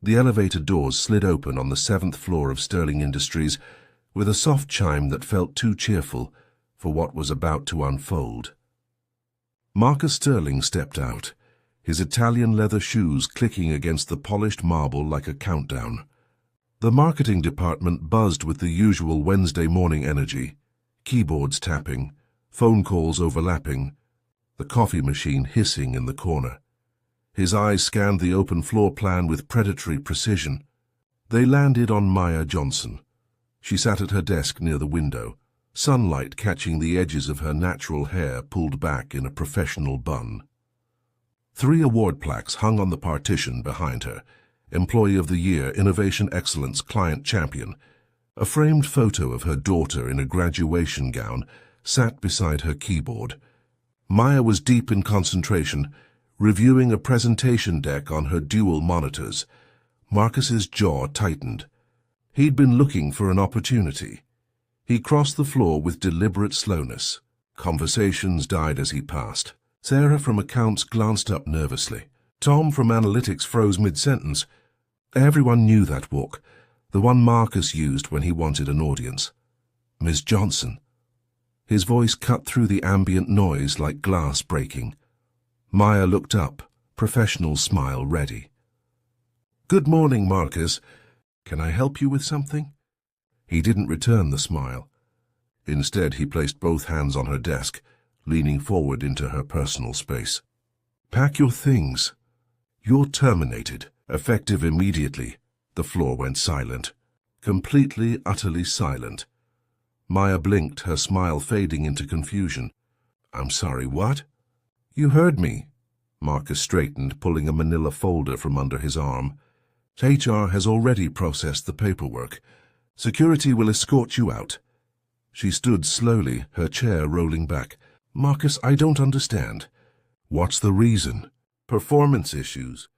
The elevator doors slid open on the 7th floor of Sterling Industries with a soft chime that felt too cheerful for what was about to unfold. Marcus Sterling stepped out, his Italian leather shoes clicking against the polished marble like a countdown. The marketing department buzzed with the usual Wednesday morning energy, keyboards tapping, phone calls overlapping, the coffee machine hissing in the corner. His eyes scanned the open floor plan with predatory precision. They landed on Maya Johnson. She sat at her desk near the window, sunlight catching the edges of her natural hair pulled back in a professional bun. 3 award plaques hung on the partition behind her: Employee of the Year, Innovation Excellence, Client Champion. A framed photo of her daughter in a graduation gown sat beside her keyboard. Maya was deep in concentration, reviewing a presentation deck on her dual monitors. Marcus's jaw tightened. He'd been looking for an opportunity. He crossed the floor with deliberate slowness. Conversations died as he passed. Sarah from accounts glanced up nervously. Tom from analytics froze mid-sentence. Everyone knew that walk, the one Marcus used when he wanted an audience. Ms. Johnson. His voice cut through the ambient noise like glass breaking. Maya looked up, professional smile ready. "Good morning, Marcus. Can I help you with something?" He didn't return the smile. Instead, he placed both hands on her desk, leaning forward into her personal space. "Pack your things. You're terminated." Effective immediately, the floor went silent. Completely, utterly silent. Maya blinked, her smile fading into confusion. "I'm sorry, what?" "You heard me." Marcus straightened, pulling a manila folder from under his arm. "HR has already processed the paperwork. Security will escort you out." She stood slowly, her chair rolling back. "Marcus, I don't understand." "What's the reason?" "Performance issues.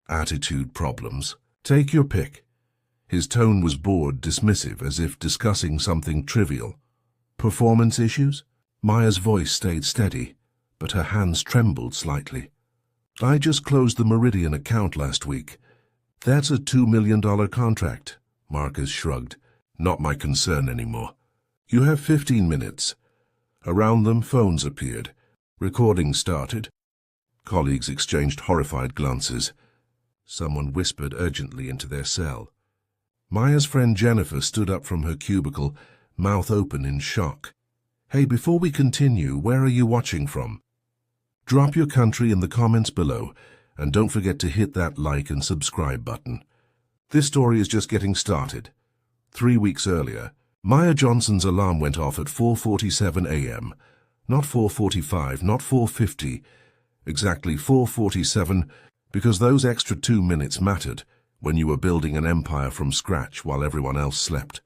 Attitude problems. Take your pick." His tone was bored, dismissive, as if discussing something trivial. "Performance issues?" Maya's voice stayed steady, but her hands trembled slightly. "I just closed the Meridian account last week. That's a $2 million contract." Marcus shrugged. "Not my concern anymore. You have 15 minutes. Around them, phones appeared. Recording started. Colleagues exchanged horrified glances. Someone whispered urgently into their cell. Maya's friend Jennifer stood up from her cubicle, mouth open in shock. "Hey, before we continue, where are you watching from? Drop your country in the comments below, and don't forget to hit that like and subscribe button. This story is just getting started." 3 weeks earlier, Maya Johnson's alarm went off at 4:47 a.m. Not 4:45, not 4:50, exactly 4:47, because those extra 2 minutes mattered when you were building an empire from scratch while everyone else slept.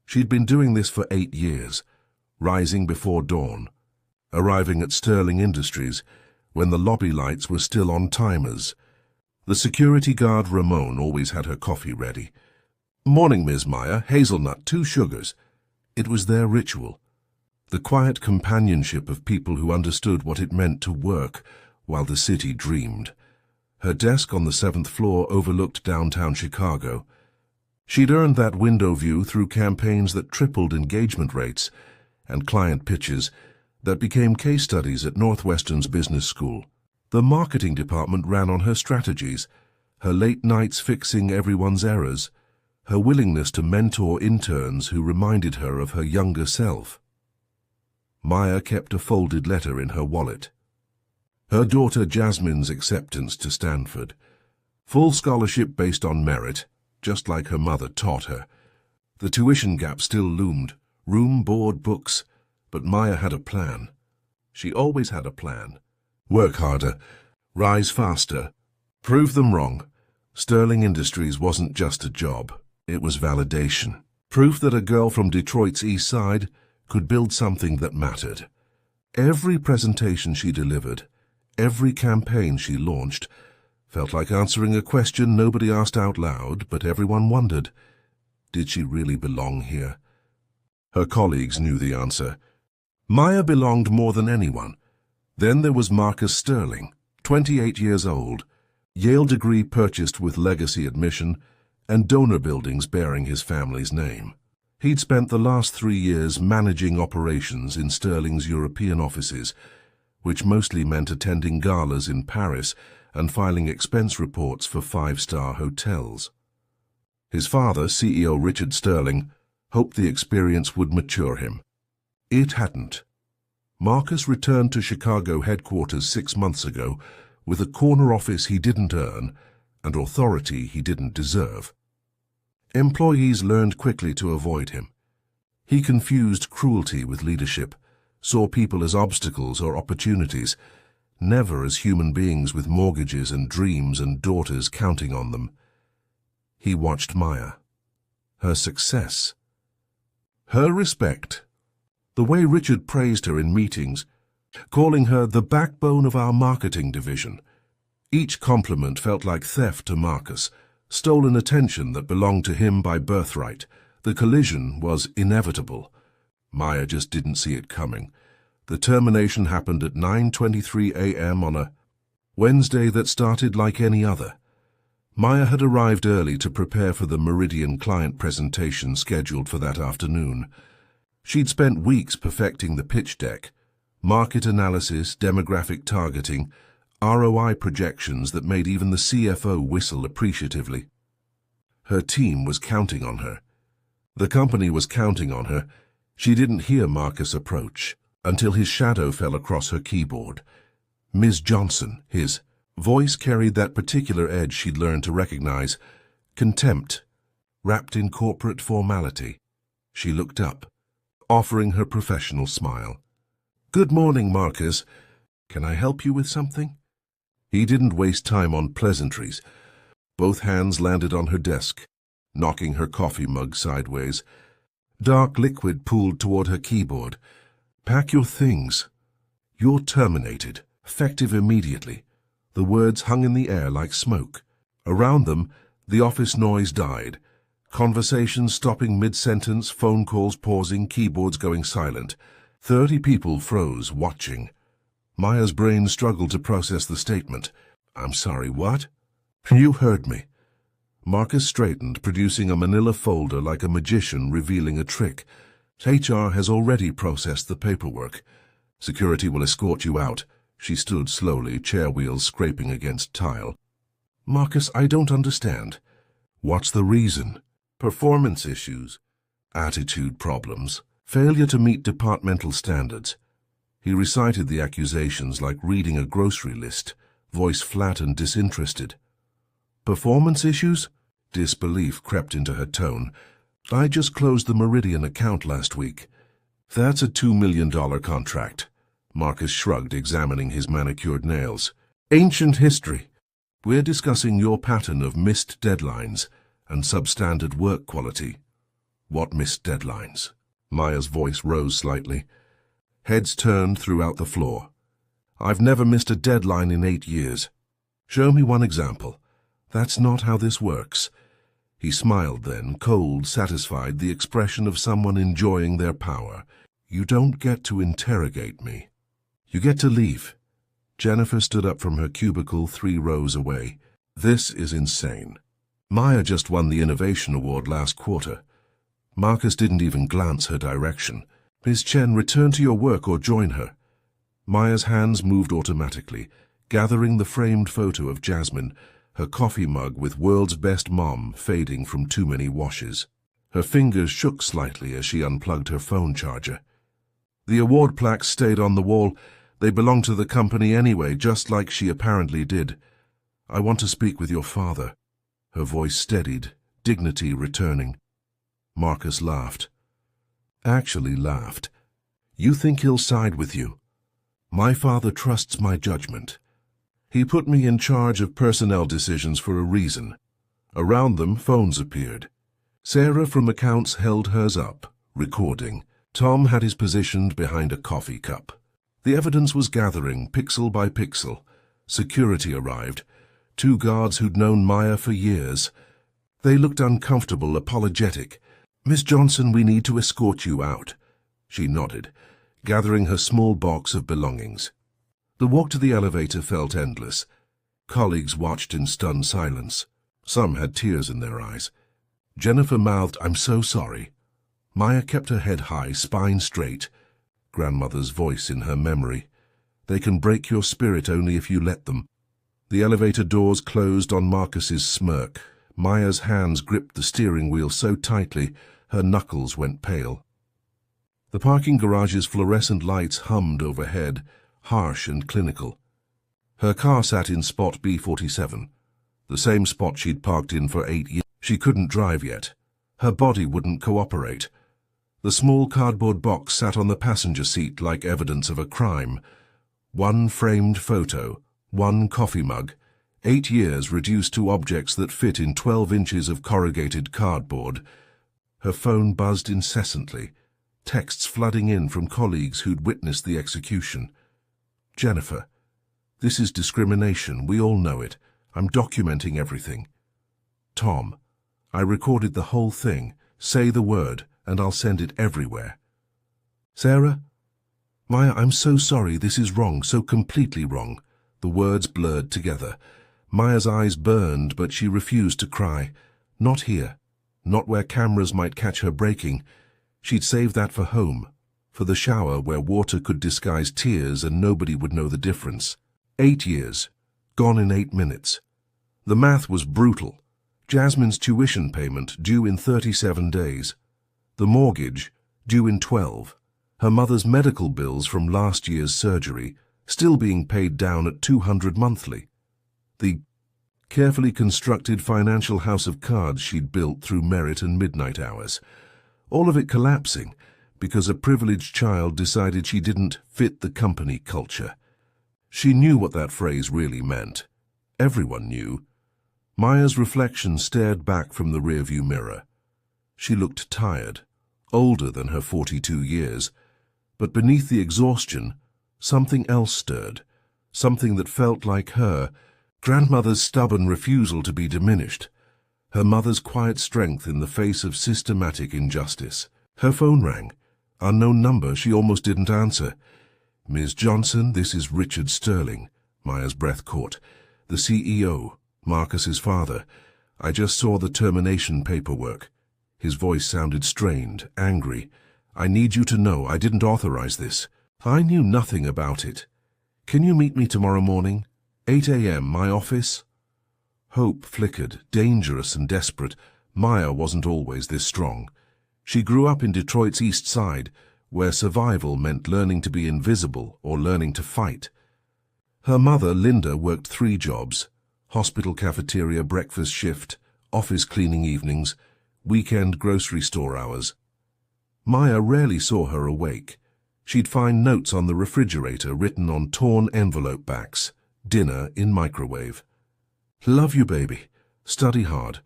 She'd been doing this for 8 years, rising before dawn, arriving at Sterling Industries when the lobby lights were still on timers. The security guard Ramon always had her coffee ready. "Morning, Ms. Maya. Hazelnut, 2 sugars." It was their ritual. The quiet companionship of people who understood what it meant to work while the city dreamed. Her desk on the 7th floor overlooked downtown Chicago. She'd earned that window view through campaigns that tripled engagement rates and client pitches that became case studies at Northwestern's business school. The marketing department ran on her strategies, her late nights fixing everyone's errors, her willingness to mentor interns who reminded her of her younger self. Maya kept a folded letter in her wallet. Her daughter Jasmine's acceptance to Stanford. Full scholarship based on merit, just like her mother taught her. The tuition gap still loomed, room, board, books, but Maya had a plan. She always had a plan. Work harder, rise faster, prove them wrong. Sterling Industries wasn't just a job, it was validation. Proof that a girl from Detroit's East Side could build something that mattered. Every presentation she delivered, every campaign she launched, felt like answering a question nobody asked out loud, but everyone wondered, did she really belong here? Her colleagues knew the answer. Maya belonged more than anyone. Then there was Marcus Sterling, 28 years old, Yale degree purchased with legacy admission, and donor buildings bearing his family's name. He'd spent the last 3 years managing operations in Sterling's European offices, which mostly meant attending galas in Paris and filing expense reports for 5-star hotels. His father, CEO Richard Sterling, hoped the experience would mature him. It hadn't. Marcus returned to Chicago headquarters 6 months ago with a corner office he didn't earn and authority he didn't deserve. Employees learned quickly to avoid him. He confused cruelty with leadership, saw people as obstacles or opportunities, never as human beings with mortgages and dreams and daughters counting on them. He watched Maya. Her success. Her respect. The way Richard praised her in meetings, calling her the backbone of our marketing division. Each compliment felt like theft to Marcus, stolen attention that belonged to him by birthright. The collision was inevitable. Maya just didn't see it coming. The termination happened at 9:23 a.m. on a Wednesday that started like any other. Maya had arrived early to prepare for the Meridian client presentation scheduled for that afternoon. She'd spent weeks perfecting the pitch deck, market analysis, demographic targeting, ROI projections that made even the CFO whistle appreciatively. Her team was counting on her. The company was counting on her. She didn't hear Marcus approach until his shadow fell across her keyboard. Ms. Johnson, his voice carried that particular edge she'd learned to recognize, contempt, wrapped in corporate formality. She looked up, offering her professional smile. "Good morning, Marcus. Can I help you with something?" He didn't waste time on pleasantries. Both hands landed on her desk, knocking her coffee mug sideways. Dark liquid pooled toward her keyboard. "Pack your things. You're terminated, effective immediately." The words hung in the air like smoke. Around them, the office noise died. Conversations stopping mid-sentence, phone calls pausing, keyboards going silent. 30 people froze, watching. Maya's brain struggled to process the statement. "I'm sorry, what?" "You heard me." Marcus straightened, producing a manila folder like a magician revealing a trick. "HR has already processed the paperwork. Security will escort you out." She stood slowly, chair wheels scraping against tile. "Marcus, I don't understand." "What's the reason?" "Performance issues, attitude problems, failure to meet departmental standards." He recited the accusations like reading a grocery list, voice flat and disinterested. "Performance issues?" Disbelief crept into her tone. "I just closed the Meridian account last week." "That's a $2 million contract." Marcus shrugged, examining his manicured nails. "Ancient history. We're discussing your pattern of missed deadlines and substandard work quality." "What missed deadlines?" Maya's voice rose slightly. Heads turned throughout the floor. "I've never missed a deadline in 8 years. Show me one example." "That's not how this works." He smiled then, cold, satisfied, the expression of someone enjoying their power. "You don't get to interrogate me. You get to leave." Jennifer stood up from her cubicle 3 rows away. "This is insane. Maya just won the Innovation Award last quarter." Marcus didn't even glance her direction. "Ms. Chen, return to your work or join her." Maya's hands moved automatically, gathering the framed photo of Jasmine, her coffee mug with "World's Best Mom" fading from too many washes. Her fingers shook slightly as she unplugged her phone charger. "The award plaques stayed on the wall. They belong to the company anyway, just like she apparently did. I want to speak with your father." Her voice steadied, dignity returning. Marcus laughed. Actually laughed. "You think he'll side with you? My father trusts my judgment. He put me in charge of personnel decisions for a reason." Around them, phones appeared. Sarah from accounts held hers up, recording. Tom had his positioned behind a coffee cup. The evidence was gathering, pixel by pixel. Security arrived. 2 guards who'd known Maya for years. They looked uncomfortable, apologetic. "Miss Johnson, we need to escort you out." She nodded, gathering her small box of belongings. The walk to the elevator felt endless. Colleagues watched in stunned silence. Some had tears in their eyes. Jennifer mouthed, "I'm so sorry." Maya kept her head high, spine straight. Grandmother's voice in her memory. "They can break your spirit only if you let them." The elevator doors closed on Marcus's smirk. Maya's hands gripped the steering wheel so tightly, her knuckles went pale. The parking garage's fluorescent lights hummed overhead, harsh and clinical. Her car sat in spot B47, the same spot she'd parked in for 8 years. She couldn't drive yet. Her body wouldn't cooperate. The small cardboard box sat on the passenger seat like evidence of a crime. One framed photo, one coffee mug, 8 years reduced to objects that fit in 12 inches of corrugated cardboard. Her phone buzzed incessantly, texts flooding in from colleagues who'd witnessed the execution. "Jennifer, this is discrimination, we all know it. I'm documenting everything." "Tom, I recorded the whole thing. Say the word, and I'll send it everywhere." "Sarah?" "Maya, I'm so sorry, this is wrong, so completely wrong." The words blurred together. Maya's eyes burned, but she refused to cry. Not here. Not where cameras might catch her breaking. She'd save that for home, for the shower where water could disguise tears and nobody would know the difference. 8 years, gone in 8 minutes. The math was brutal. Jasmine's tuition payment due in 37 days. The mortgage due in 12. Her mother's medical bills from last year's surgery still being paid down at $200 monthly. The carefully constructed financial house of cards she'd built through merit and midnight hours. All of it collapsing because a privileged child decided she didn't fit the company culture. She knew what that phrase really meant. Everyone knew. Maya's reflection stared back from the rearview mirror. She looked tired, older than her 42 years, but beneath the exhaustion, something else stirred, something that felt like her. Grandmother's stubborn refusal to be diminished, her mother's quiet strength in the face of systematic injustice. Her phone rang. Unknown number she almost didn't answer. "Ms. Johnson, this is Richard Sterling." Maya's breath caught. "The CEO, Marcus's father. I just saw the termination paperwork." His voice sounded strained, angry. "I need you to know I didn't authorize this. I knew nothing about it. Can you meet me tomorrow morning? 8 a.m., my office?" Hope flickered, dangerous and desperate. Maya wasn't always this strong. She grew up in Detroit's East Side, where survival meant learning to be invisible or learning to fight. Her mother, Linda, worked 3 jobs: hospital cafeteria breakfast shift, office cleaning evenings, weekend grocery store hours. Maya rarely saw her awake. She'd find notes on the refrigerator written on torn envelope backs. Dinner in microwave. "Love you, baby. Study hard."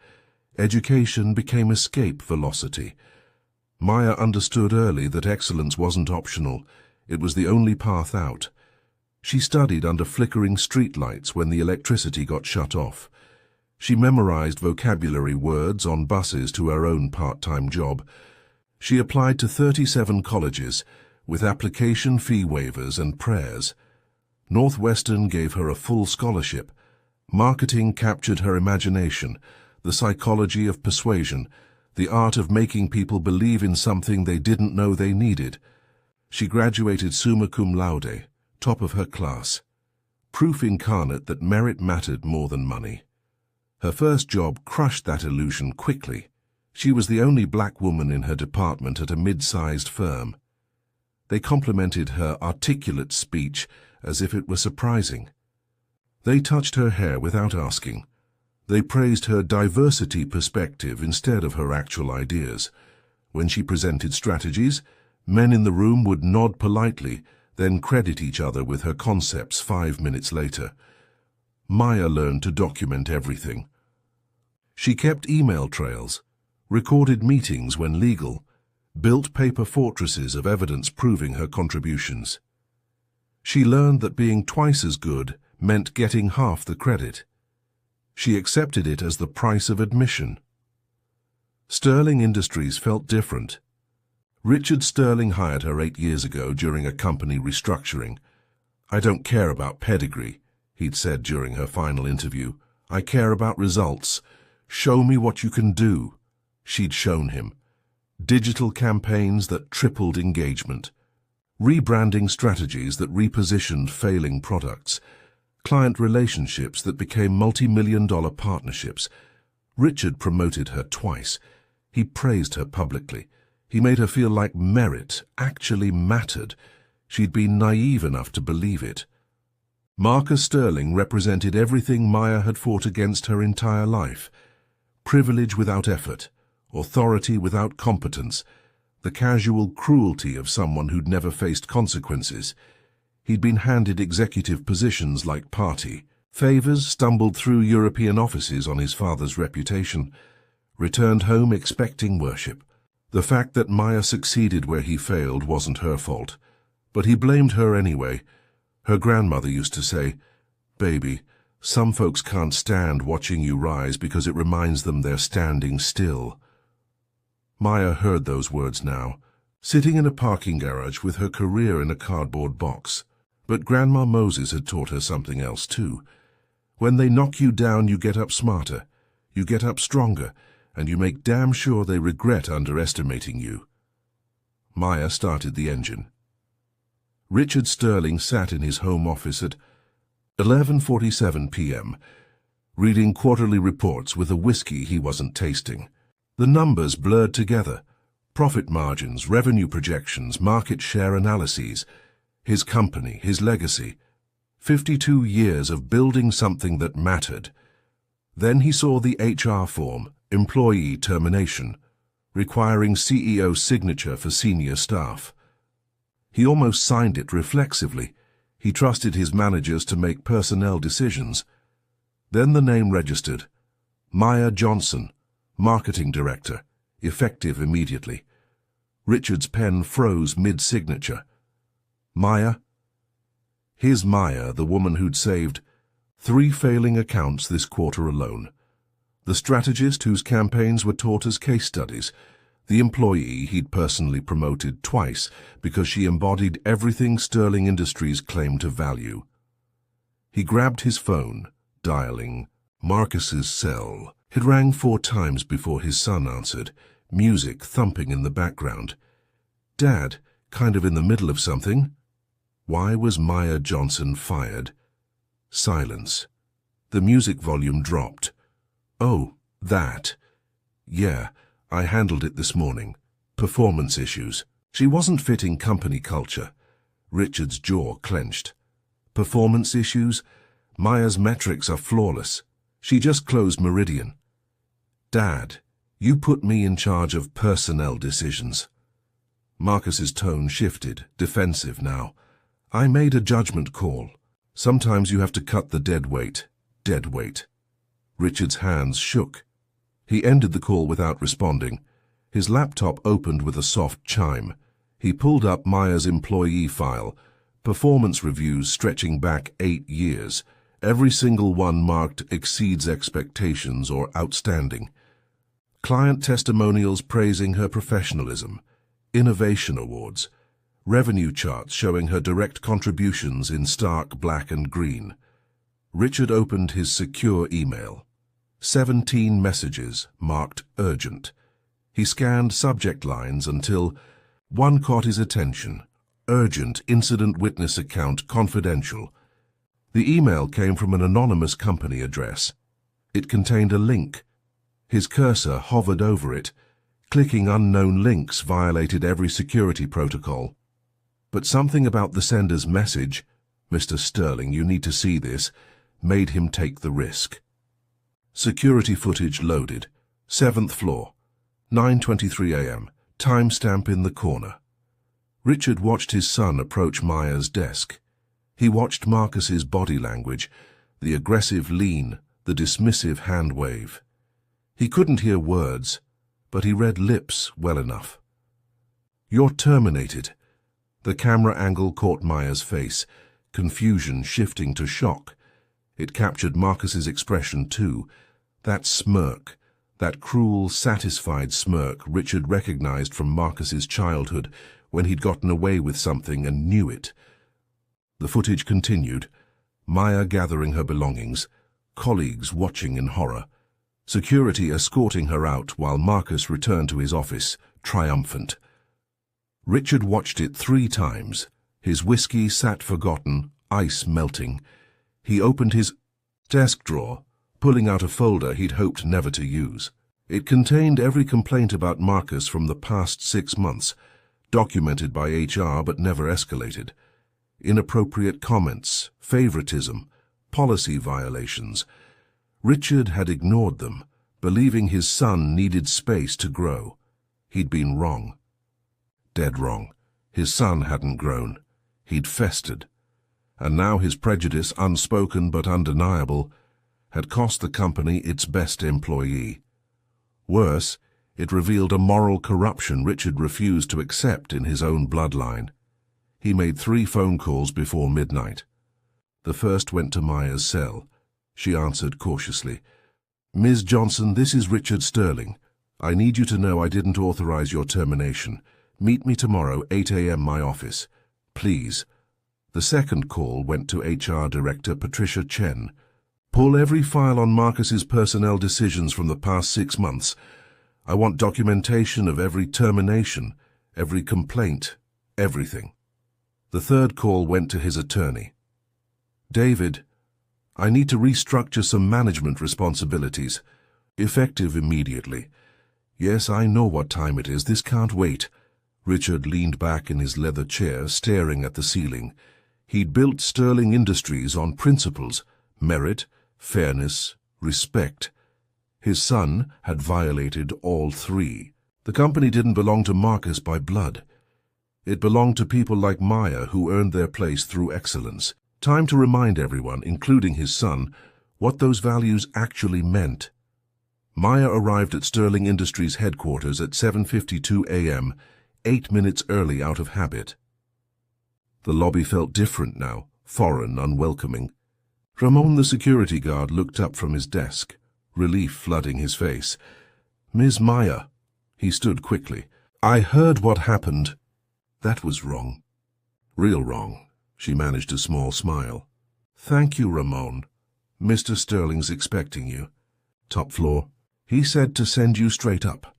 Education became escape velocity. Maya understood early that excellence wasn't optional. It was the only path out. She studied under flickering streetlights when the electricity got shut off. She memorized vocabulary words on buses to her own part-time job. She applied to 37 colleges, with application fee waivers and prayers. Northwestern gave her a full scholarship. Marketing captured her imagination, the psychology of persuasion, the art of making people believe in something they didn't know they needed. She graduated summa cum laude, top of her class. Proof incarnate that merit mattered more than money. Her first job crushed that illusion quickly. She was the only black woman in her department at a mid-sized firm. They complimented her articulate speech as if it were surprising. They touched her hair without asking. They praised her diversity perspective instead of her actual ideas. When she presented strategies, men in the room would nod politely, then credit each other with her concepts 5 minutes later. Maya learned to document everything. She kept email trails, recorded meetings when legal, built paper fortresses of evidence proving her contributions. She learned that being twice as good meant getting half the credit. She accepted it as the price of admission. Sterling Industries felt different. Richard Sterling hired her 8 years ago during a company restructuring. "I don't care about pedigree," he'd said during her final interview. "I care about results. Show me what you can do." She'd shown him. Digital campaigns that tripled engagement, rebranding strategies that repositioned failing products, client relationships that became multi-million-dollar partnerships. Richard promoted her twice. He praised her publicly. He made her feel like merit actually mattered. She'd been naive enough to believe it. Marcus Sterling represented everything Maya had fought against her entire life. Privilege without effort, authority without competence, the casual cruelty of someone who'd never faced consequences. He'd been handed executive positions like party favors, stumbled through European offices on his father's reputation, returned home expecting worship. The fact that Maya succeeded where he failed wasn't her fault, but he blamed her anyway. Her grandmother used to say, "Baby, some folks can't stand watching you rise because it reminds them they're standing still." Maya heard those words now, sitting in a parking garage with her career in a cardboard box. But Grandma Moses had taught her something else too. When they knock you down, you get up smarter, you get up stronger, and you make damn sure they regret underestimating you. Maya started the engine. Richard Sterling sat in his home office at 11:47 p.m., reading quarterly reports with a whiskey he wasn't tasting. The numbers blurred together. Profit margins, revenue projections, market share analyses. His company, his legacy. 52 years of building something that mattered. Then he saw the HR form, employee termination, requiring CEO's signature for senior staff. He almost signed it reflexively. He trusted his managers to make personnel decisions. Then the name registered. Maya Johnson, Marketing Director, effective immediately. Richard's pen froze mid-signature. Maya? His Maya, the woman who'd saved 3 failing accounts this quarter alone. The strategist whose campaigns were taught as case studies. The employee he'd personally promoted twice because she embodied everything Sterling Industries claimed to value. He grabbed his phone, dialing Marcus's cell. It rang 4 times before his son answered, music thumping in the background. "Dad, kind of in the middle of something?" Why was Maya Johnson fired? Silence. The music volume dropped. "Oh, that. Yeah, I handled it this morning. Performance issues." She wasn't fitting company culture. Richard's jaw clenched. Performance issues? Maya's metrics are flawless. She just closed Meridian. "Dad, you put me in charge of personnel decisions." Marcus's tone shifted, defensive now. "I made a judgment call. Sometimes you have to cut the dead weight." Dead weight. Richard's hands shook. He ended the call without responding. His laptop opened with a soft chime. He pulled up Maya's employee file, performance reviews stretching back 8 years. Every single one marked exceeds expectations or outstanding. Client testimonials praising her professionalism. Innovation awards. Revenue charts showing her direct contributions in stark black and green. Richard opened his secure email. 17 messages marked urgent. He scanned subject lines until one caught his attention. Urgent incident witness account confidential. The email came from an anonymous company address. It contained a link. His cursor hovered over it. Clicking unknown links violated every security protocol. But something about the sender's message, "Mr. Sterling, you need to see this," made him take the risk. Security footage loaded. 7th floor. 9:23 a.m. Timestamp in the corner. Richard watched his son approach Maya's desk. He watched Marcus's body language, the aggressive lean, the dismissive hand wave. He couldn't hear words, but he read lips well enough. "You're terminated." The camera angle caught Maya's face, confusion shifting to shock. It captured Marcus's expression too. That smirk, that cruel, satisfied smirk Richard recognized from Marcus's childhood when he'd gotten away with something and knew it. The footage continued. Maya gathering her belongings, colleagues watching in horror, security escorting her out while Marcus returned to his office, triumphant. Richard watched it 3 times. His whiskey sat forgotten, ice melting. He opened his desk drawer, pulling out a folder he'd hoped never to use. It contained every complaint about Marcus from the past 6 months, documented by HR but never escalated. Inappropriate comments, favoritism, policy violations. Richard had ignored them, believing his son needed space to grow. He'd been wrong. Dead wrong. His son hadn't grown. He'd festered. And now his prejudice, unspoken but undeniable, had cost the company its best employee. Worse, it revealed a moral corruption Richard refused to accept in his own bloodline. He made 3 phone calls before midnight. The first went to Maya's cell. She answered cautiously. "Ms. Johnson, this is Richard Sterling. I need you to know I didn't authorize your termination. Meet me tomorrow, 8 a.m. my office. Please." The second call went to HR Director Patricia Chen. "Pull every file on Marcus's personnel decisions from the past 6 months. I want documentation of every termination, every complaint, everything." The third call went to his attorney. "David, I need to restructure some management responsibilities, effective immediately." "Yes, I know what time it is. This can't wait." Richard leaned back in his leather chair, staring at the ceiling. He'd built Sterling Industries on principles: merit, fairness, respect. His son had violated all 3. The company didn't belong to Marcus by blood. It belonged to people like Maya who earned their place through excellence. Time to remind everyone, including his son, what those values actually meant. Maya arrived at Sterling Industries headquarters at 7:52 a.m., 8 minutes early out of habit. The lobby felt different now, foreign, unwelcoming. Ramon, the security guard, looked up from his desk, relief flooding his face. "Ms. Maya." He stood quickly. "I heard what happened. That was wrong. Real wrong." She managed a small smile. "Thank you, Ramon. Mr. Sterling's expecting you." "Top floor." "He said to send you straight up."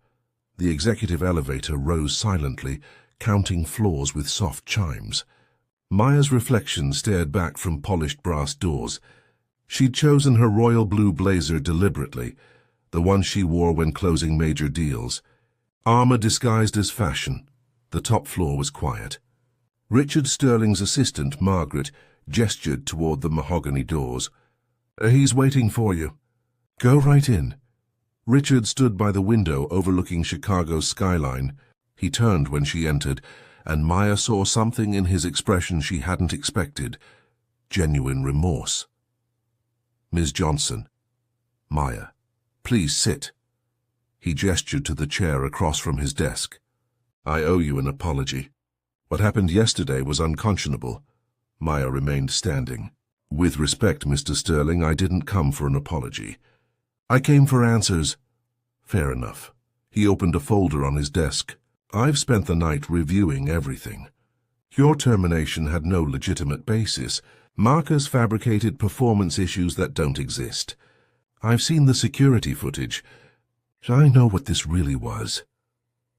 The executive elevator rose silently, counting floors with soft chimes. Maya's reflection stared back from polished brass doors. She'd chosen her royal blue blazer deliberately, the one she wore when closing major deals. Armor disguised as fashion. The top floor was quiet. Richard Sterling's assistant, Margaret, gestured toward the mahogany doors. "He's waiting for you." "Go right in." Richard stood by the window overlooking Chicago's skyline. He turned when she entered, and Maya saw something in his expression she hadn't expected: genuine remorse. "Ms. Johnson." "Maya, please sit." He gestured to the chair across from his desk. "I owe you an apology. What happened yesterday was unconscionable." Maya remained standing. "With respect, Mr. Sterling, I didn't come for an apology. I came for answers." "Fair enough." He opened a folder on his desk. "I've spent the night reviewing everything. Your termination had no legitimate basis. Marcus fabricated performance issues that don't exist. I've seen the security footage. I know what this really was."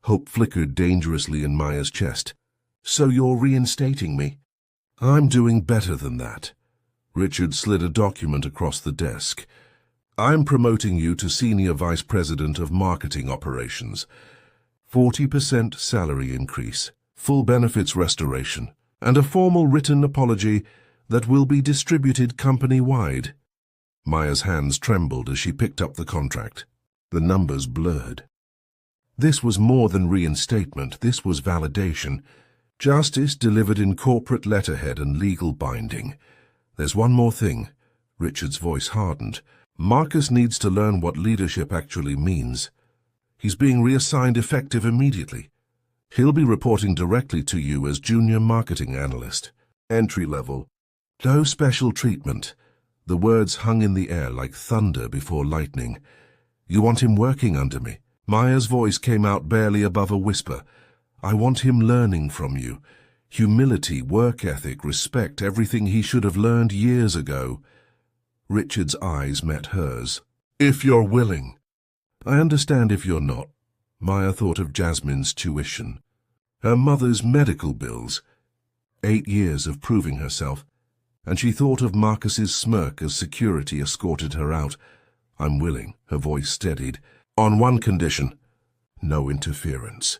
Hope flickered dangerously in Maya's chest. "So you're reinstating me?" "I'm doing better than that." Richard slid a document across the desk. "I'm promoting you to Senior Vice President of Marketing Operations. 40% salary increase, full benefits restoration, and a formal written apology that will be distributed company-wide." Maya's hands trembled as she picked up the contract. The numbers blurred. This was more than reinstatement. This was validation. Justice delivered in corporate letterhead and legal binding. "There's one more thing." Richard's voice hardened. "Marcus needs to learn what leadership actually means. He's being reassigned effective immediately. He'll be reporting directly to you as Junior Marketing Analyst. Entry level. No special treatment." The words hung in the air like thunder before lightning. "You want him working under me?" Maya's voice came out barely above a whisper. "I want him learning from you. Humility, work ethic, respect, everything he should have learned years ago. Richard's eyes met hers. If you're willing. I understand if you're not. Maya thought of Jasmine's tuition, her mother's medical bills, 8 years of proving herself, and she thought of Marcus's smirk as security escorted her out. I'm willing, her voice steadied, on one condition: no interference.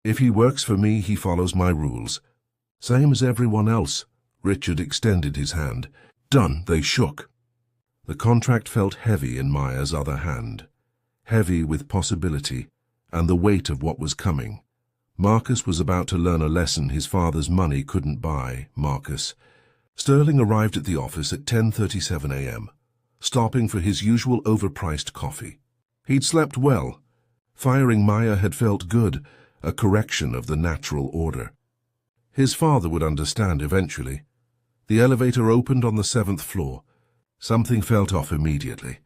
If he works for me, he follows my rules. Same as everyone else. Richard extended his hand. Done, they shook. The contract felt heavy in Maya's other hand, heavy with possibility and the weight of what was coming. Marcus was about to learn a lesson his father's money couldn't buy. Marcus. Sterling arrived at the office at 10:37 a.m., stopping for his usual overpriced coffee. He'd slept well. Firing Maya had felt good, a correction of the natural order. His father would understand eventually. The elevator opened on the 7th floor. Something felt off immediately.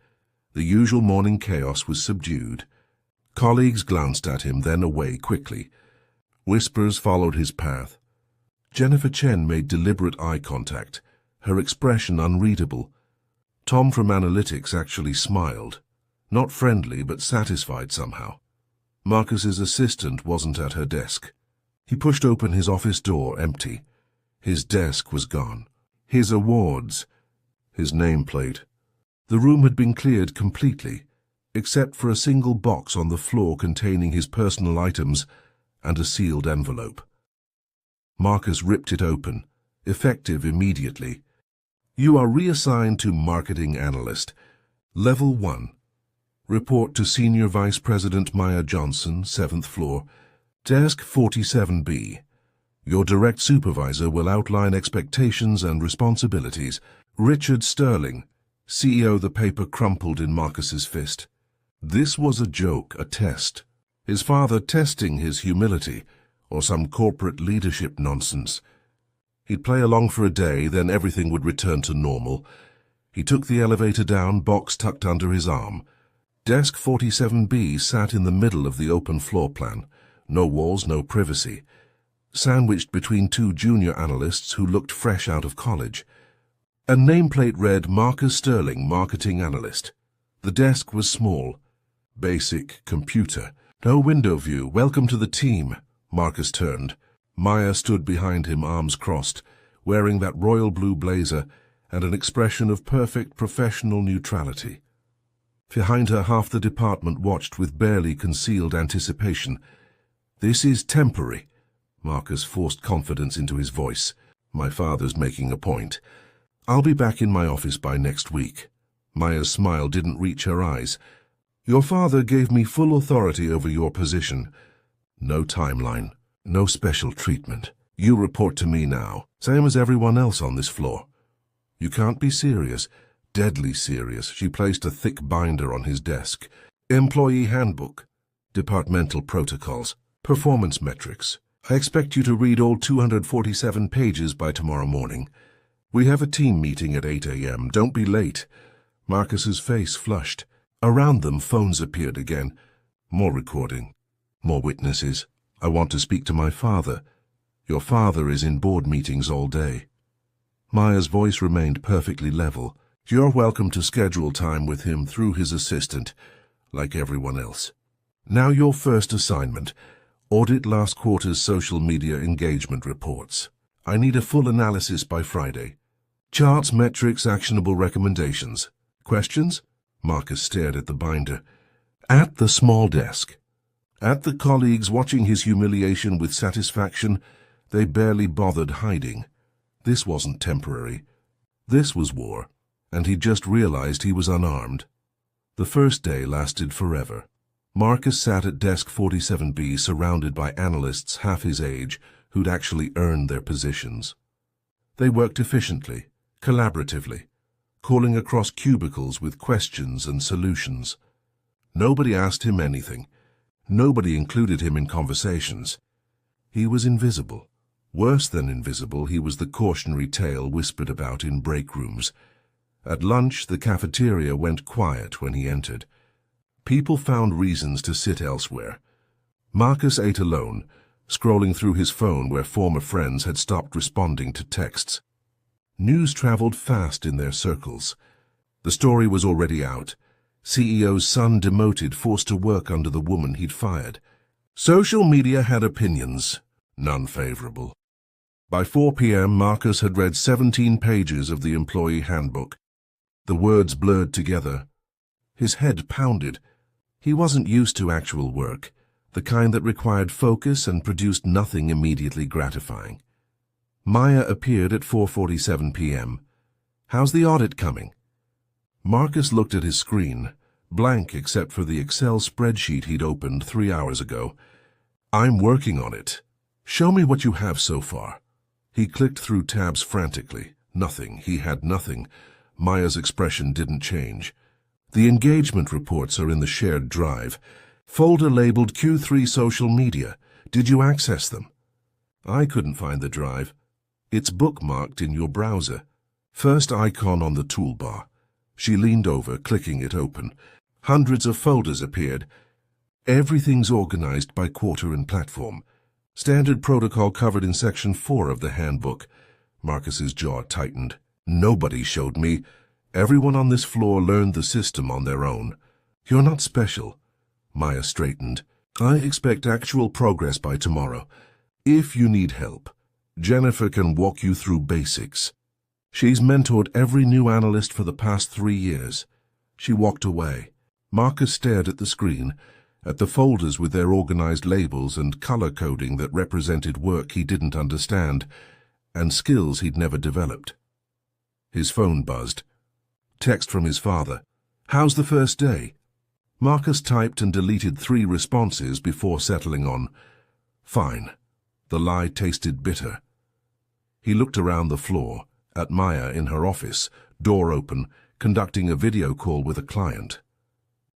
The usual morning chaos was subdued. Colleagues glanced at him, then away quickly. Whispers followed his path. Jennifer Chen made deliberate eye contact, her expression unreadable. Tom from Analytics actually smiled. Not friendly, but satisfied somehow. Marcus's assistant wasn't at her desk. He pushed open his office door, empty. His desk was gone. His awards. His nameplate. The room had been cleared completely, except for a single box on the floor containing his personal items and a sealed envelope. Marcus ripped it open, effective immediately. You are reassigned to Marketing Analyst, Level 1. Report to Senior Vice President Maya Johnson, 7th floor, Desk 47B. Your direct supervisor will outline expectations and responsibilities. Richard Sterling, CEO. The paper crumpled in Marcus's fist. This was a joke, a test. His father testing his humility, or some corporate leadership nonsense. He'd play along for a day, then everything would return to normal. He took the elevator down, box tucked under his arm. Desk 47B sat in the middle of the open floor plan. No walls, no privacy. Sandwiched between 2 junior analysts who looked fresh out of college. A nameplate read Marcus Sterling, Marketing Analyst. The desk was small. Basic computer. No window view. Welcome to the team. Marcus turned. Maya stood behind him, arms crossed, wearing that royal blue blazer and an expression of perfect professional neutrality. Behind her, half the department watched with barely concealed anticipation. This is temporary. Marcus forced confidence into his voice. My father's making a point. I'll be back in my office by next week. Maya's smile didn't reach her eyes. Your father gave me full authority over your position. No timeline, no special treatment. You report to me now, same as everyone else on this floor. You can't be serious, deadly serious. She placed a thick binder on his desk. Employee handbook, departmental protocols, performance metrics. I expect you to read all 247 pages by tomorrow morning. We have a team meeting at 8 a.m. Don't be late. Marcus's face flushed. Around them, phones appeared again. More recording. More witnesses. I want to speak to my father. Your father is in board meetings all day. Maya's voice remained perfectly level. You're welcome to schedule time with him through his assistant, like everyone else. Now your first assignment. Audit last quarter's social media engagement reports. I need a full analysis by Friday. Charts, metrics, actionable recommendations. Questions? Marcus stared at the binder. At the small desk. At the colleagues watching his humiliation with satisfaction, they barely bothered hiding. This wasn't temporary. This was war, and he just realized he was unarmed. The first day lasted forever. Marcus sat at desk 47B surrounded by analysts half his age who'd actually earned their positions. They worked efficiently, collaboratively, calling across cubicles with questions and solutions. Nobody asked him anything. Nobody included him in conversations. He was invisible. Worse than invisible, he was the cautionary tale whispered about in break rooms. At lunch, the cafeteria went quiet when he entered. People found reasons to sit elsewhere. Marcus ate alone, scrolling through his phone where former friends had stopped responding to texts. News traveled fast in their circles. The story was already out. CEO's son demoted, forced to work under the woman he'd fired. Social media had opinions, none favorable. By 4 p.m., Marcus had read 17 pages of the employee handbook. The words blurred together. His head pounded. He wasn't used to actual work, the kind that required focus and produced nothing immediately gratifying. Maya appeared at 4:47 p.m. "How's the audit coming?" Marcus looked at his screen, blank except for the Excel spreadsheet he'd opened 3 hours ago. "I'm working on it. Show me what you have so far." He clicked through tabs frantically. Nothing. He had nothing. Maya's expression didn't change. "The engagement reports are in the shared drive. Folder labeled Q3 social media. Did you access them?" "I couldn't find the drive." "It's bookmarked in your browser. First icon on the toolbar." She leaned over, clicking it open. Hundreds of folders appeared. "Everything's organized by quarter and platform. Standard protocol covered in Section 4 of the handbook." Marcus's jaw tightened. "Nobody showed me. Everyone on this floor learned the system on their own. You're not special." Maya straightened. "I expect actual progress by tomorrow. If you need help, Jennifer can walk you through basics. She's mentored every new analyst for the past 3 years." She walked away. Marcus stared at the screen, at the folders with their organized labels and color coding that represented work he didn't understand and skills he'd never developed. His phone buzzed. Text from his father. "How's the first day?" Marcus typed and deleted 3 responses before settling on "Fine." The lie tasted bitter. He looked around the floor, at Maya in her office, door open, conducting a video call with a client.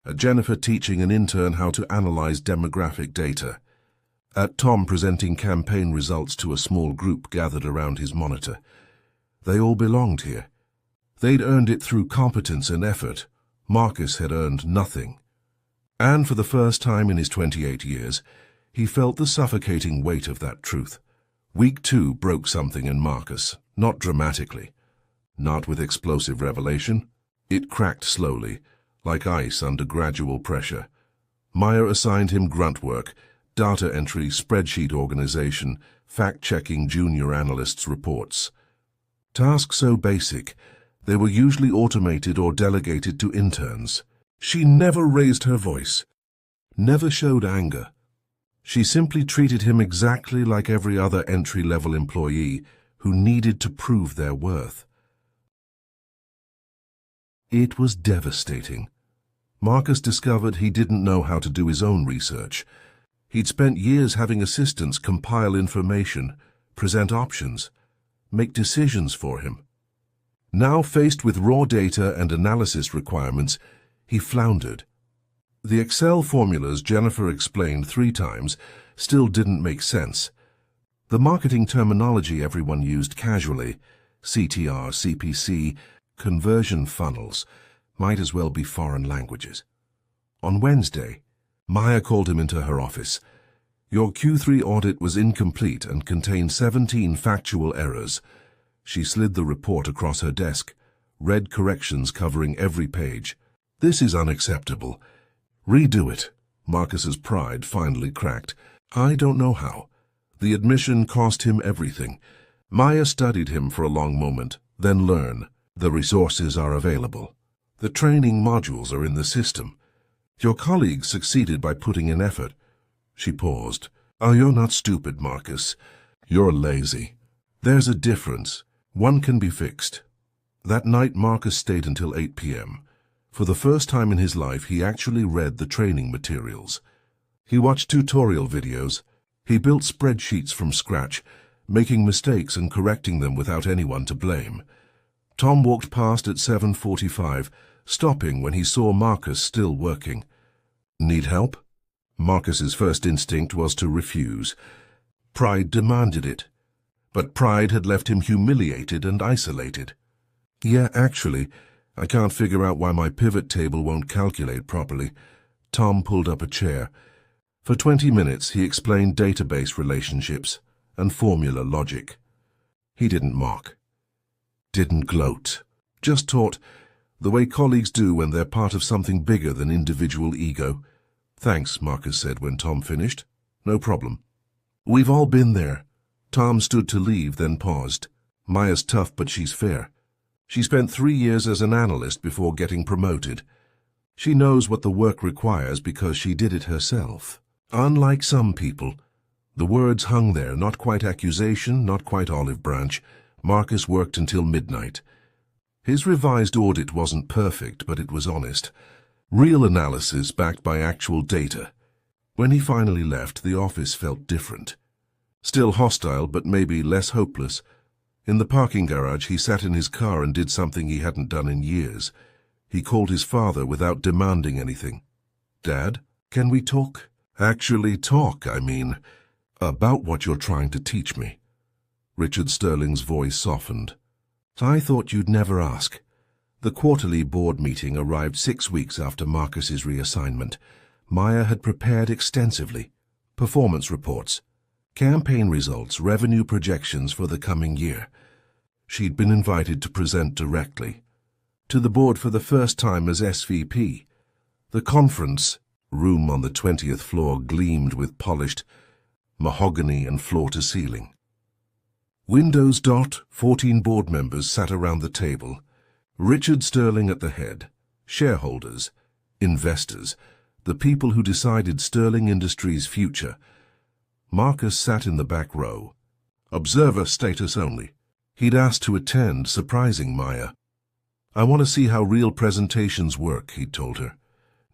At Jennifer teaching an intern how to analyze demographic data. At Tom presenting campaign results to a small group gathered around his monitor. They all belonged here. They'd earned it through competence and effort. Marcus had earned nothing. And for the first time in his 28 years, he felt the suffocating weight of that truth. Week 2 broke something in Marcus, not dramatically, not with explosive revelation. It cracked slowly, like ice under gradual pressure. Maya assigned him grunt work, data entry, spreadsheet organization, fact-checking junior analysts' reports. Tasks so basic, they were usually automated or delegated to interns. She never raised her voice, never showed anger. She simply treated him exactly like every other entry-level employee who needed to prove their worth. It was devastating. Marcus discovered he didn't know how to do his own research. He'd spent years having assistants compile information, present options, make decisions for him. Now faced with raw data and analysis requirements, he floundered. The Excel formulas Jennifer explained 3 times still didn't make sense. The marketing terminology everyone used casually, CTR, CPC, conversion funnels, might as well be foreign languages. On Wednesday, Maya called him into her office. "Your Q3 audit was incomplete and contained 17 factual errors." She slid the report across her desk, red corrections covering every page. "This is unacceptable. Redo it." Marcus's pride finally cracked. "I don't know how." The admission cost him everything. Maya studied him for a long moment. "Then learn. The resources are available. The training modules are in the system. Your colleagues succeeded by putting in effort." She paused. "Oh, you're not stupid, Marcus. You're lazy. There's a difference. One can be fixed." That night, Marcus stayed until 8 p.m. For the first time in his life, he actually read the training materials. He watched tutorial videos. He built spreadsheets from scratch, making mistakes and correcting them without anyone to blame. Tom walked past at 7:45, stopping when he saw Marcus still working. "Need help?" Marcus's first instinct was to refuse. Pride demanded it. But pride had left him humiliated and isolated. "Yeah, actually, I can't figure out why my pivot table won't calculate properly." Tom pulled up a chair. For 20 minutes, he explained database relationships and formula logic. He didn't mock, didn't gloat, just taught the way colleagues do when they're part of something bigger than individual ego. "Thanks," Marcus said when Tom finished. "No problem." "We've all been there." Tom stood to leave, then paused. "Maya's tough, but she's fair. She spent 3 years as an analyst before getting promoted. She knows what the work requires because she did it herself. Unlike some people." The words hung there, not quite accusation, not quite olive branch. Marcus worked until midnight. His revised audit wasn't perfect, but it was honest. Real analysis backed by actual data. When he finally left, the office felt different. Still hostile, but maybe less hopeless. In the parking garage, he sat in his car and did something he hadn't done in years. He called his father without demanding anything. "Dad, can we talk?" "Actually talk, I mean. About what you're trying to teach me." Richard Sterling's voice softened. "I thought you'd never ask." The quarterly board meeting arrived 6 weeks after Marcus's reassignment. Maya had prepared extensively. Performance reports, campaign results, revenue projections for the coming year. She'd been invited to present directly to the board for the first time as SVP. The conference room on the 20th floor gleamed with polished mahogany and floor-to-ceiling. Windows. 14 board members sat around the table. Richard Sterling at the head. Shareholders, investors, the people who decided Sterling Industries' future. Marcus sat in the back row. Observer status only. He'd asked to attend, surprising Maya. "I want to see how real presentations work," he'd told her.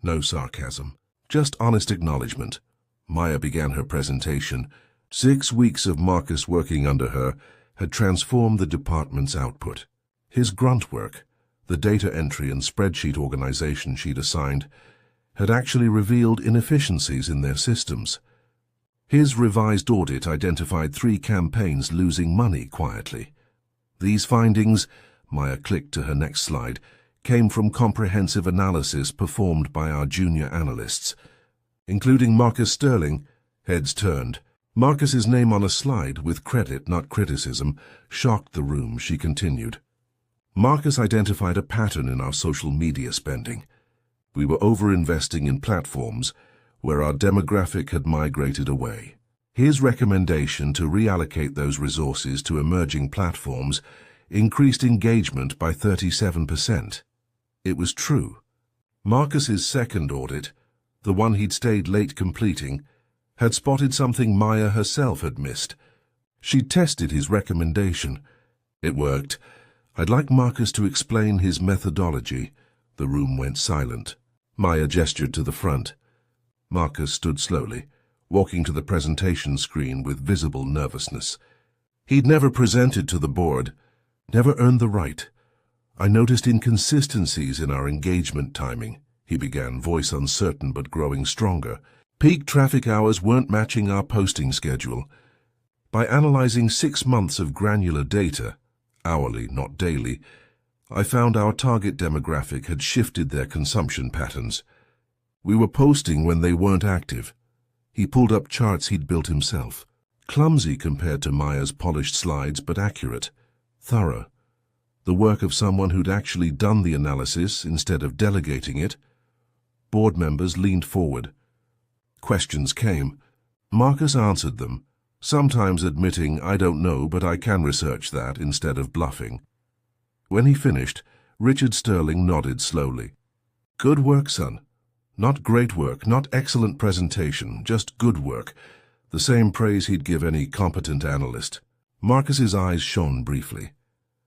No sarcasm, just honest acknowledgement. Maya began her presentation. 6 weeks of Marcus working under her had transformed the department's output. His grunt work, the data entry and spreadsheet organization she'd assigned, had actually revealed inefficiencies in their systems. His revised audit identified 3 campaigns losing money quietly. These findings, Maya clicked to her next slide, came from comprehensive analysis performed by our junior analysts. Including Marcus Sterling, heads turned. Marcus's name on a slide, with credit, not criticism, shocked the room. She continued. "Marcus identified a pattern in our social media spending. We were over-investing in platforms where our demographic had migrated away. His recommendation to reallocate those resources to emerging platforms increased engagement by 37%. It was true. Marcus's second audit, the one he'd stayed late completing, had spotted something Maya herself had missed. She'd tested his recommendation. It worked. I'd like Marcus to explain his methodology." The room went silent. Maya gestured to the front. Marcus stood slowly, walking to the presentation screen with visible nervousness. He'd never presented to the board, never earned the right. "I noticed inconsistencies in our engagement timing," he began, voice uncertain but growing stronger. "Peak traffic hours weren't matching our posting schedule. By analyzing 6 months of granular data, hourly, not daily, I found our target demographic had shifted their consumption patterns. We were posting when they weren't active." He pulled up charts he'd built himself. Clumsy compared to Maya's polished slides, but accurate, thorough. The work of someone who'd actually done the analysis instead of delegating it. Board members leaned forward. Questions came. Marcus answered them, sometimes admitting, "I don't know, but I can research that," instead of bluffing. When he finished, Richard Sterling nodded slowly. "Good work, son. Not great work, not excellent presentation, just good work." The same praise he'd give any competent analyst. Marcus's eyes shone briefly.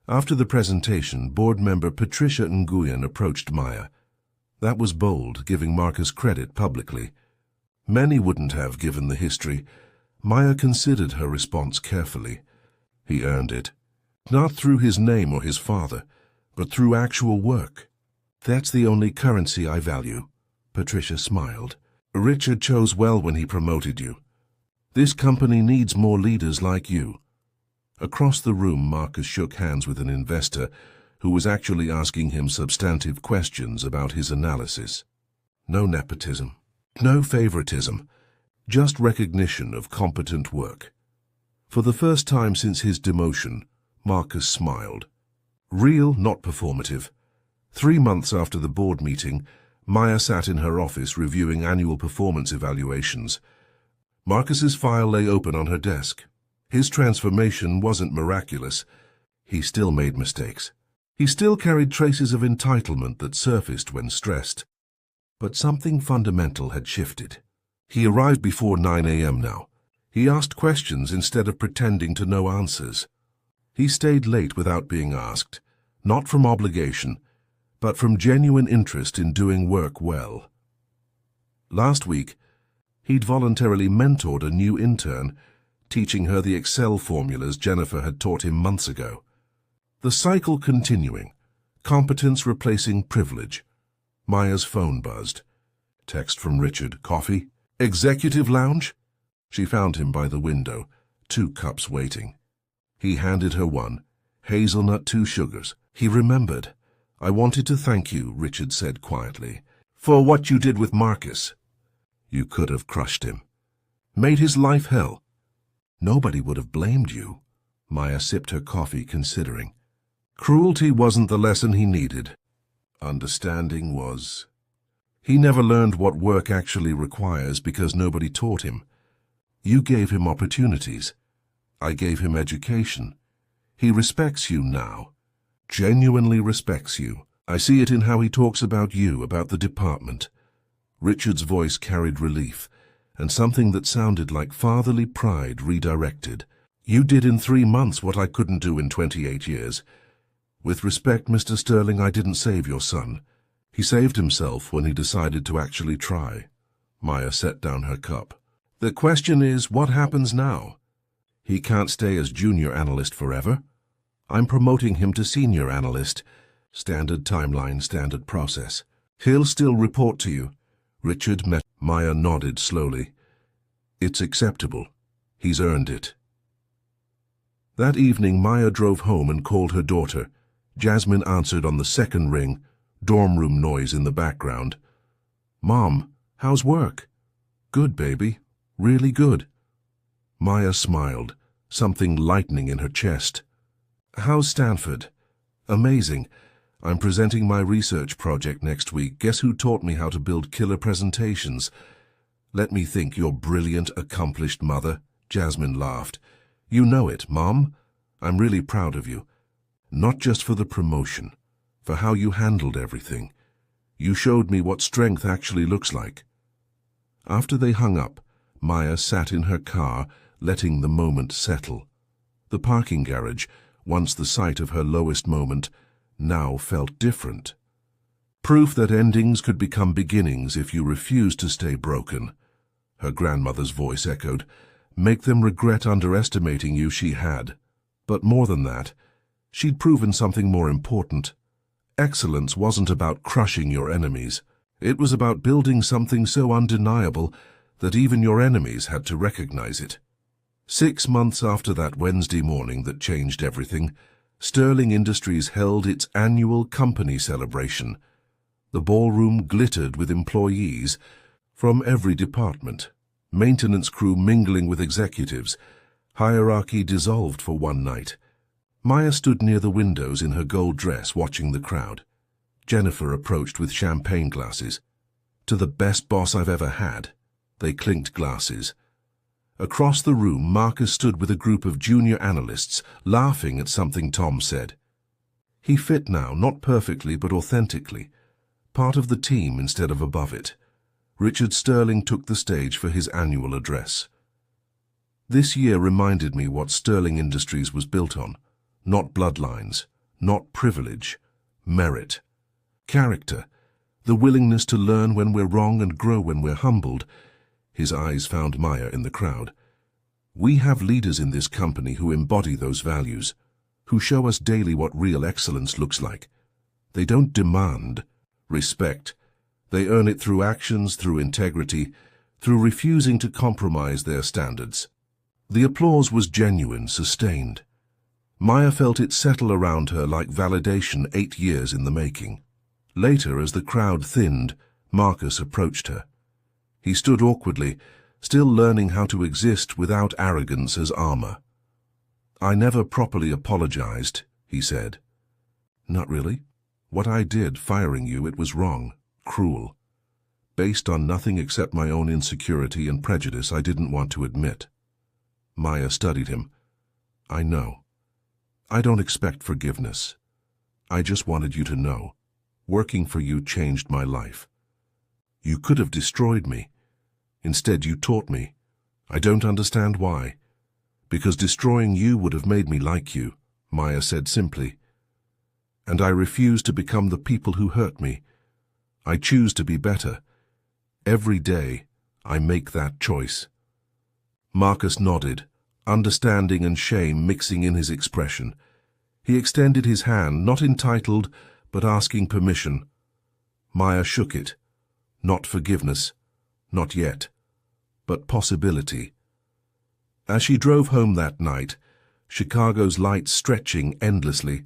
After the presentation, board member Patricia Nguyen approached Maya. That was bold, giving Marcus credit publicly. Many wouldn't have, given the history. Maya considered her response carefully. He earned it. Not through his name or his father, but through actual work. "That's the only currency I value." Patricia smiled. "Richard chose well when he promoted you. This company needs more leaders like you." Across the room, Marcus shook hands with an investor who was actually asking him substantive questions about his analysis. No nepotism, no favoritism, just recognition of competent work. For the first time since his demotion, Marcus smiled. Real, not performative. 3 months after the board meeting, Maya sat in her office reviewing annual performance evaluations. Marcus's file lay open on her desk. His transformation wasn't miraculous. He still made mistakes. He still carried traces of entitlement that surfaced when stressed. But something fundamental had shifted. He arrived before 9 a.m. now. He asked questions instead of pretending to know answers. He stayed late without being asked, not from obligation, but from genuine interest in doing work well. Last week, he'd voluntarily mentored a new intern, teaching her the Excel formulas Jennifer had taught him months ago. The cycle continuing, competence replacing privilege. Maya's phone buzzed. Text from Richard. Coffee? Executive lounge? She found him by the window, 2 cups waiting. He handed her one. Hazelnut, 2 sugars. He remembered. I wanted to thank you, Richard said quietly, for what you did with Marcus. You could have crushed him. Made his life hell. Nobody would have blamed you. Maya sipped her coffee, considering. Cruelty wasn't the lesson he needed. Understanding was. He never learned what work actually requires because nobody taught him. You gave him opportunities. I gave him education. He respects you now. Genuinely respects you. I see it in how he talks about you, about the department. Richard's voice carried relief, and something that sounded like fatherly pride redirected. You did in 3 months what I couldn't do in 28 years. With respect, Mr. Sterling, I didn't save your son. He saved himself when he decided to actually try. Maya set down her cup. The question is, what happens now? He can't stay as junior analyst forever. I'm promoting him to senior analyst. Standard timeline, standard process. He'll still report to you. Richard met. Maya nodded slowly. It's acceptable. He's earned it. That evening, Maya drove home and called her daughter. Jasmine answered on the second ring, dorm room noise in the background. Mom, how's work? Good, baby. Really good. Maya smiled, something lightening in her chest. How's Stanford? Amazing. I'm presenting my research project next week. Guess who taught me how to build killer presentations? Let me think, your brilliant, accomplished mother. Jasmine laughed. You know it, Mom. I'm really proud of you. Not just for the promotion, for how you handled everything. You showed me what strength actually looks like. After they hung up, Maya sat in her car, letting the moment settle. The parking garage, once the site of her lowest moment, now felt different. Proof that endings could become beginnings if you refused to stay broken. Her grandmother's voice echoed. Make them regret underestimating you. She had. But more than that, she'd proven something more important. Excellence wasn't about crushing your enemies. It was about building something so undeniable that even your enemies had to recognize it. 6 months after that Wednesday morning that changed everything, Sterling Industries held its annual company celebration. The ballroom glittered with employees from every department, maintenance crew mingling with executives. Hierarchy dissolved for one night. Maya stood near the windows in her gold dress watching the crowd. Jennifer approached with champagne glasses. To the best boss I've ever had. They clinked glasses. Across the room, Marcus stood with a group of junior analysts, laughing at something Tom said. He fit now, not perfectly but authentically, part of the team instead of above it. Richard Sterling took the stage for his annual address. This year reminded me what Sterling Industries was built on. Not bloodlines, not privilege, merit. Character, the willingness to learn when we're wrong and grow when we're humbled. His eyes found Maya in the crowd. We have leaders in this company who embody those values, who show us daily what real excellence looks like. They don't demand respect. They earn it through actions, through integrity, through refusing to compromise their standards. The applause was genuine, sustained. Maya felt it settle around her like validation 8 years in the making. Later, as the crowd thinned, Marcus approached her. He stood awkwardly, still learning how to exist without arrogance as armor. "I never properly apologized," he said. "Not really? What I did, firing you, it was wrong, cruel. Based on nothing except my own insecurity and prejudice I didn't want to admit." Maya studied him. "I know. I don't expect forgiveness. I just wanted you to know. Working for you changed my life. You could have destroyed me. Instead, you taught me. I don't understand why. Because destroying you would have made me like you," Maya said simply. "And I refuse to become the people who hurt me. I choose to be better. Every day, I make that choice." Marcus nodded, understanding and shame mixing in his expression. He extended his hand, not entitled, but asking permission. Maya shook it. Not forgiveness, not yet, but possibility. As she drove home that night, Chicago's lights stretching endlessly,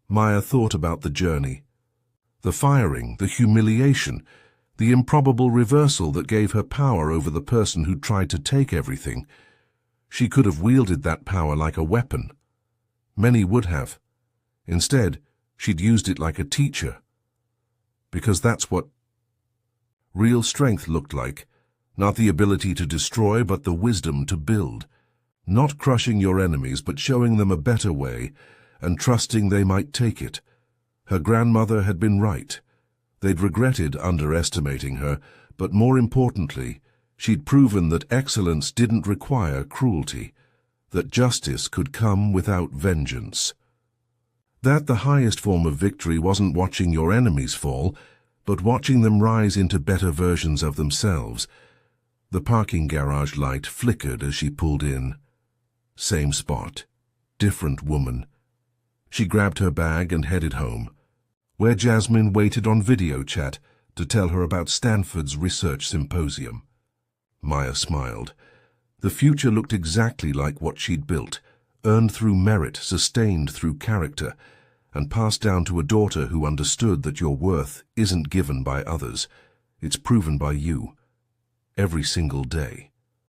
Maya thought about the journey. The firing, the humiliation, the improbable reversal that gave her power over the person who tried to take everything. She could have wielded that power like a weapon. Many would have. Instead, she'd used it like a teacher. Because that's what real strength looked like. Not the ability to destroy, but the wisdom to build. Not crushing your enemies, but showing them a better way, and trusting they might take it. Her grandmother had been right. They'd regretted underestimating her, but more importantly, she'd proven that excellence didn't require cruelty, that justice could come without vengeance. That the highest form of victory wasn't watching your enemies fall, but watching them rise into better versions of themselves. The parking garage light flickered as she pulled in. Same spot, different woman. She grabbed her bag and headed home, where Jasmine waited on video chat to tell her about Stanford's research symposium. Maya smiled. The future looked exactly like what she'd built, earned through merit, sustained through character, and passed down to a daughter who understood that your worth isn't given by others, it's proven by you, every single day.